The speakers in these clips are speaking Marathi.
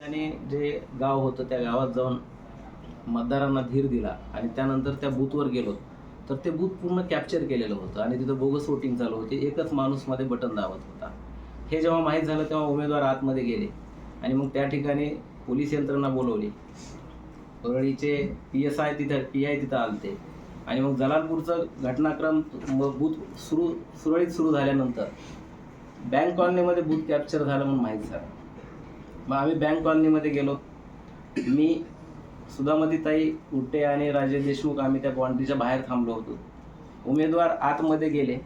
आणि जे गाव होतं त्या गावात जाऊन मतदारांना धीर दिला आणि त्यानंतर त्या बूथवर गेलो तर ते बूथ पूर्ण कॅप्चर केलेलं होतं आणि तिथं बोगस वोटिंग चालू होती. एकच माणूस मध्ये बटन दाबत होता. हे जेव्हा माहीत झालं तेव्हा उमेदवार आतमध्ये गेले आणि मग त्या ठिकाणी पोलीस यंत्रणा बोलवली. परळीचे PSI तिथं PI तिथं आलते आणि मग जलालपूरचं घटनाक्रम बूथ सुरळीत सुरू झाल्यानंतर बँक कॉलनीमध्ये बूथ कॅप्चर झालं म्हणून माहीत झालं. मग आम्ही बँक कॉलनीमध्ये गेलो. मी सुधामतीताई उट्टे आणि राजेश देशमुख आम्ही त्या बाउंड्रीच्या बाहेर थांबलो होतो. उमेदवार आतमध्ये गेले.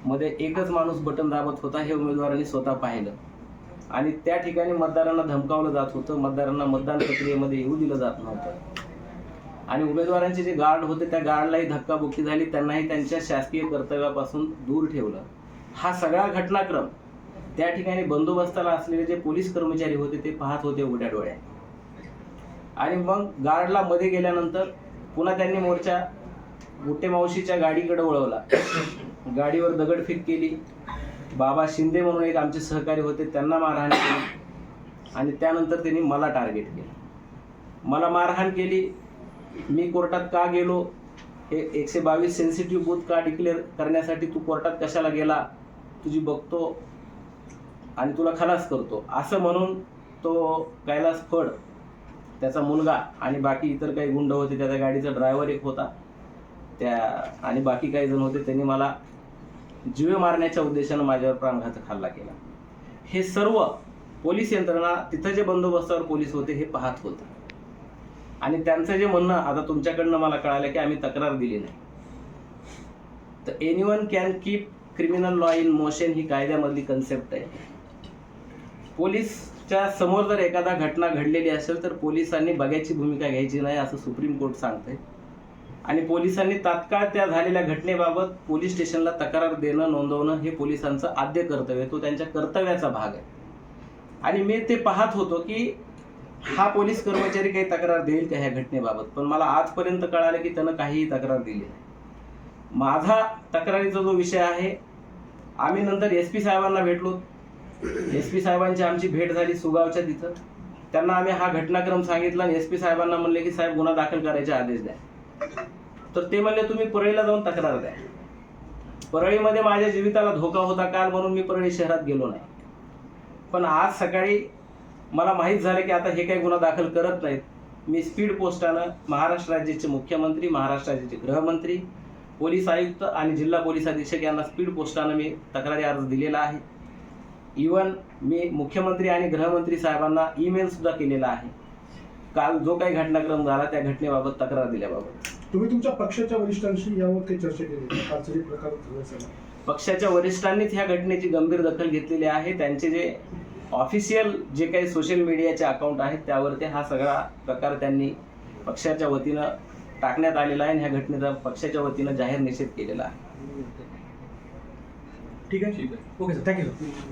मध्ये एकच माणूस बटन दाबत होता हे उमेदवारांनी स्वतः पाहिलं आणि त्या ठिकाणी मतदारांना धमकावलं जात होतं. मतदारांना मतदान प्रक्रियेमध्ये येऊ दिलं जात नव्हतं आणि उमेदवारांचे जे गार्ड होते त्या गार्डलाही धक्काबुक्की झाली. त्यांनाही त्यांच्या शासकीय कर्तव्यापासून दूर ठेवलं. हा सगळा घटनाक्रम त्या ठिकाणी बंदोबस्ताला असलेले जे पोलीस कर्मचारी होते ते पाहत होते उघड्या डोळ्या. आणि मग गार्डला मध्ये गेल्यानंतर पुन्हा त्यांनी मोर्चा गुट्टे मावशीच्या गाडीकडे वळवला. गाडीवर दगडफेक केली. बाबा शिंदे म्हणून एक आमचे सहकारी होते त्यांना मारहाण केली आणि त्यानंतर त्यांनी मला टार्गेट केलं. मला मारहाण केली. मी कोर्टात का गेलो, हे 122 सेन्सिटिव्ह बूथ का डिक्लेअर करण्यासाठी तू कोर्टात कशाला गेला, तुझी बघतो आणि तुला खलास करतो असं म्हणून तो कैलास फड त्याचा मुलगा आणि बाकी इतर काही गुंड होते, त्याच्या गाडीचा ड्रायव्हर एक होता त्या आणि बाकी काही जण होते, त्यांनी मला जीवे मारण्याच्या उद्देशानं माझ्यावर प्राणघातक हल्ला केला. हे सर्व पोलीस यंत्रणा तिथं जे बंदोबस्तावर पोलीस होते हे पाहत होते आणि त्यांचं जे म्हणणं आता तुमच्याकडनं मला कळालं की आम्ही तक्रार दिली नाही. तर anyone can keep criminal law in motion ही कायद्यामधली कन्सेप्ट आहे. पोलीसच्या समोर जर एखादा घटना घडलेली असेल तर पोलिसांनी बघ्याची भूमिका घ्यायची नाही असं सुप्रीम कोर्ट सांगते आणि पोलिसांनी तात्काळ त्या झालेल्या घटनेबाबत पोलीस स्टेशनला तक्रार देणं नोंदवणं हे पोलिसांचं आद्य कर्तव्य, तो त्यांच्या कर्तव्याचा भाग आहे. आणि मी ते पाहत होतो की हा पोलीस कर्मचारी काही तक्रार देईल का ह्या घटनेबाबत, पण मला आजपर्यंत कळालं की त्यानं काहीही तक्रार दिली नाही. माझा तक्रारीचा जो विषय आहे, आम्ही नंतर SP साहेबांना भेटलो. SP साहेबांची आमची भेट झाली सुगावच्या तिथं. त्यांना आम्ही हा घटनाक्रम सांगितला आणि SP साहेबांना म्हणले की साहेब गुन्हा दाखल करायचे आदेश द्या. तर ते म्हणले तुम्ही परळीला जाऊन तक्रार द्या. परळीमध्ये माझ्या जीविताला धोका होता काल म्हणून मी परळी शहरात गेलो नाही. पण आज सकाळी मला माहीत झालं की आता हे काही गुन्हा दाखल करत नाहीत. मी स्पीड पोस्टानं महाराष्ट्र राज्याचे मुख्यमंत्री, महाराष्ट्र राज्याचे गृहमंत्री, पोलीस आयुक्त आणि जिल्हा पोलीस अधीक्षक यांना स्पीड पोस्टानं मी तक्रारी अर्ज दिलेला आहे. इवन मी मुख्यमंत्री आणि गृहमंत्री साहेबांना ईमेल सुद्धा केलेला आहे काल जो काही घटनाक्रम झाला त्या घटनेबाबत तक्रार दिल्याबाबत. तुम्ही तुमच्या पक्षाच्या वरिष्ठांशी यावर काही चर्चा केली? पक्षाच्या वरिष्ठांनीच ह्या घटनेची गंभीर दखल घेतलेली आहे. त्यांचे जे ऑफिशियल जे काही सोशल मीडियाचे अकाउंट आहेत त्यावरती हा सगळा प्रकार त्यांनी पक्षाच्या वतीनं टाकण्यात आलेला आहे आणि ह्या घटनेचा पक्षाच्या वतीनं जाहीर निषेध केलेला आहे. ठीक आहे, ओके सर, थँक्यू सर.